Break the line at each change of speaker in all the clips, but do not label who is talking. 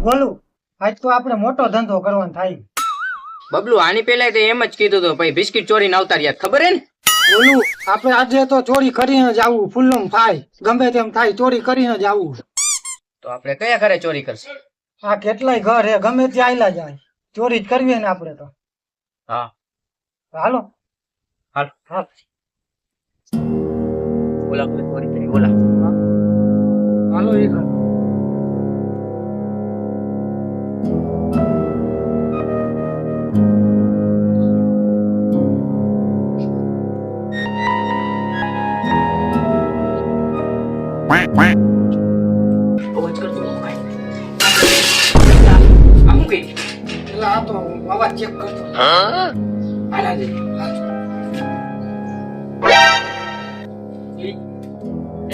બોલું આજ તો આપણે મોટો ધંધો કરવાનો થાય.
બબલુ આની પેલા તો એમ જ કીધું હતું ભાઈ બિસ્કિટ ચોરીને આવતા રહ્યા ખબર હે ને.
બોલું આપણે આજે તો ચોરી કરીને જ આવું. ફૂલ્લમ થાય ગમે તેમ થાય ચોરી કરીને જ આવું.
તો આપણે કયા ઘરે ચોરી કરશું?
આ કેટલાય ઘર હે ગમે ત્યાં આયલા જાય ચોરી જ કરવી ને આપણે તો.
હા
હાલો
હાલ
હાલ
બોલા કોઈ ચોરી કરી બોલા.
હાલો એ ઘર
અવાજ કરતો ભાઈ. આ હું કઈ
એટલે આ તો અવાજ ચેક કરતો.
હાલ આજે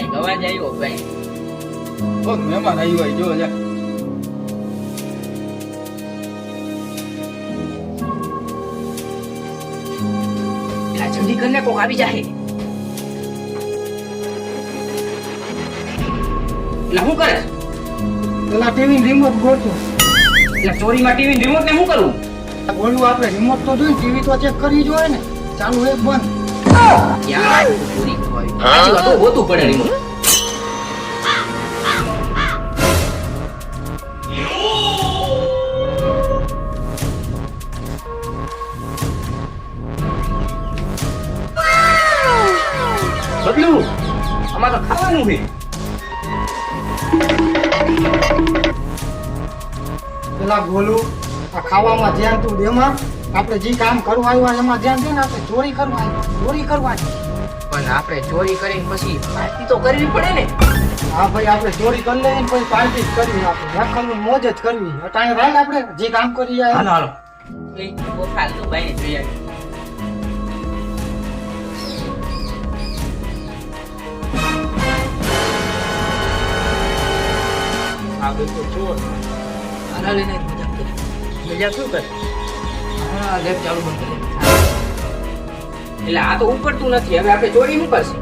એક અવાજ આવ્યો ભાઈ.
ઓ મહેમાન આવ્યો હોય જો જા.
આ જલ્દી કરીને કોક આવી જાય. એટલે શું કરે?
પેલા ટીવી રિમોટ ગોતો.
એટલે ચોરીમાં ટીવી રિમોટ ને શું કરવું?
બોલું આપણે રિમોટ તો જોઈએ ટીવી તો ચેક કરવી જોઈએ ને. ચાલુ એક બંધ.
યાર ચોરી કરવી સાચી વાત હોતું પડે રિમોટ. બબલુ આમાં તો ખાવાનું છે.
પેલા બોલું આ ખાવામાં ધ્યાન તું દેમાં. આપણે જે કામ કરવા આવ્યા એમાં ધ્યાન દે ને. આપણે ચોરી કરવા આવ્યા ચોરી કરવાની.
પણ આપણે ચોરી કરીને પછી પાર્ટી તો કરવી પડે ને.
હા ભાઈ આપણે ચોરી કરી લઈએ ને પછી પાર્ટી જ કરવી. આપણે રાખવાનું મોજ જ કરવી. અટાણે રાખ આપણે જે કામ કરી
હાલો હાલો એ કોઠાલ તો ભાઈને જોઈ આવી. આ બધું ચોર આના લઈને મજાક કરે. મજાક શું કરે? હા લેપ ચાલુ બંધ કરી. એટલે આ તો ઉપડતું નથી. હવે આપણે ચોરી શું કરશે?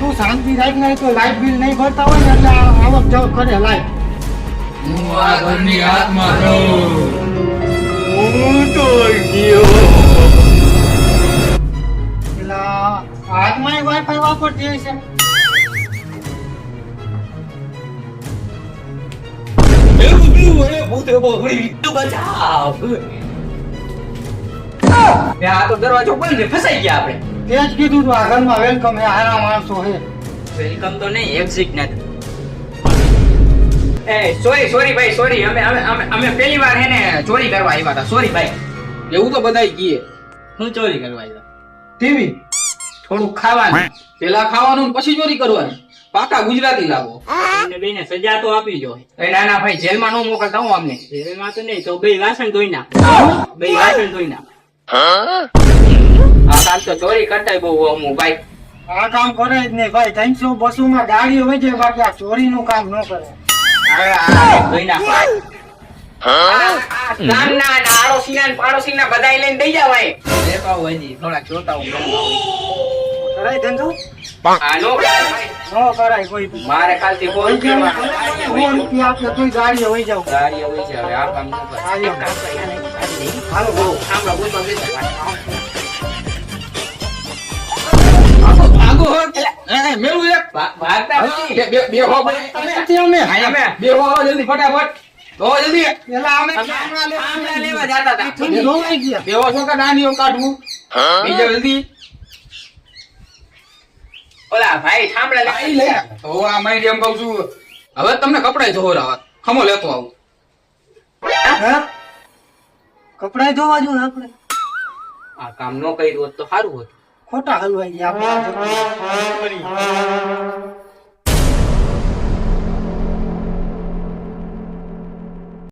તું શાંતિ રાખ નહીં તો લાઇટ બિલ નહીં ભરતા હોય ને એટલે આવક જાવક કરે લાઈટ.
હું આ ઘરની હાથમાં છું.
હું તો ગયો.
પેલા હાથમાં વાઈફાઈ વાપરતી હશે.
એ બબલુ એ ભૂત એ બોગડી.
બચાવ. આ તો દરવાજો બંધ છે. ફસાઈ ગયા આપણે.
તે જ કીધું તું આ ઘરમાં વેલકમ હે. હારા માણસો હે.
વેલકમ તો નહીં એક્ઝિટ નથી. એ સોરી ભાઈ સોરી. અમે પહેલી વાર હે ને ચોરી કરવા આવ્યા હતા. સોરી ભાઈ.
એવું તો બધાય કીએ.
હું ચોરી કરવા આવ્યા?
ટીવી
થોડું ખાવાનું.
પેલા ખાવાનું ને પછી ચોરી કરવાની. પાકા ગુજરાતી લાગો.
એને બેને સજા તો આપી જો.
એ ના ના ભાઈ જેલમાં ન મોકલતા હું અમને.
એમાં તો નહીં તો બે વાસણ ધોઈ નાખ. બે વાસણ ધોઈ નાખ.
આ કામ તો ચોરી કરતા બહુ અમુક ભાઈ.
આ કામ કરે જ નહીં ભાઈ. 300-200 માં ગાડીઓ હોય છે બાકી આ ચોરીનું કામ ન કરે.
ધોઈ નાખ. ગામના ને આડોશીના ને પાડોશીના બધાય લઈને દઈ જાવ ભાઈ. લેતા હોય જી થોડા જોતા હું.
કરાય ધંધો?
આ નો કરાય ભાઈ.
ન કરાય કોઈ.
મારે કાલથી
હોય
કોઈ
ગયા ને, 100 રૂપિયા આપે તોય ગાડીઓ હોય જાવ.
ગાડી હોય છે હવે આ કામ શું કરે?
હાલો.
હાલો બહુ આમળા બોલમાં બેસા.
આગો હો. એ મેલું એક
ભાગતા નથી.
બે હો બને.
નથી અમે.
બે હો જલ્દી ફટાફટ. હો જલ્દી.
પેલા અમે
આમળા લેવા જતા હતા.
ઠીક ધોવાઈ ગયા.
બે હો છો કે નાનીઓ કાઢવું. બીજો જલ્દી.
ઓલા ભાઈ થાંભલા
આઈ લે. તો આ મારી એમ કહું છું. હવે તમને કપડાય ધોવરાવા. ખમો લેતો આવું.
હા? કપડાય ધોવા જો આપણે.
આ કામ ન કર્યું હોત તો સારું હતું.
ખોટા હલવાઈ ગયા આપણે.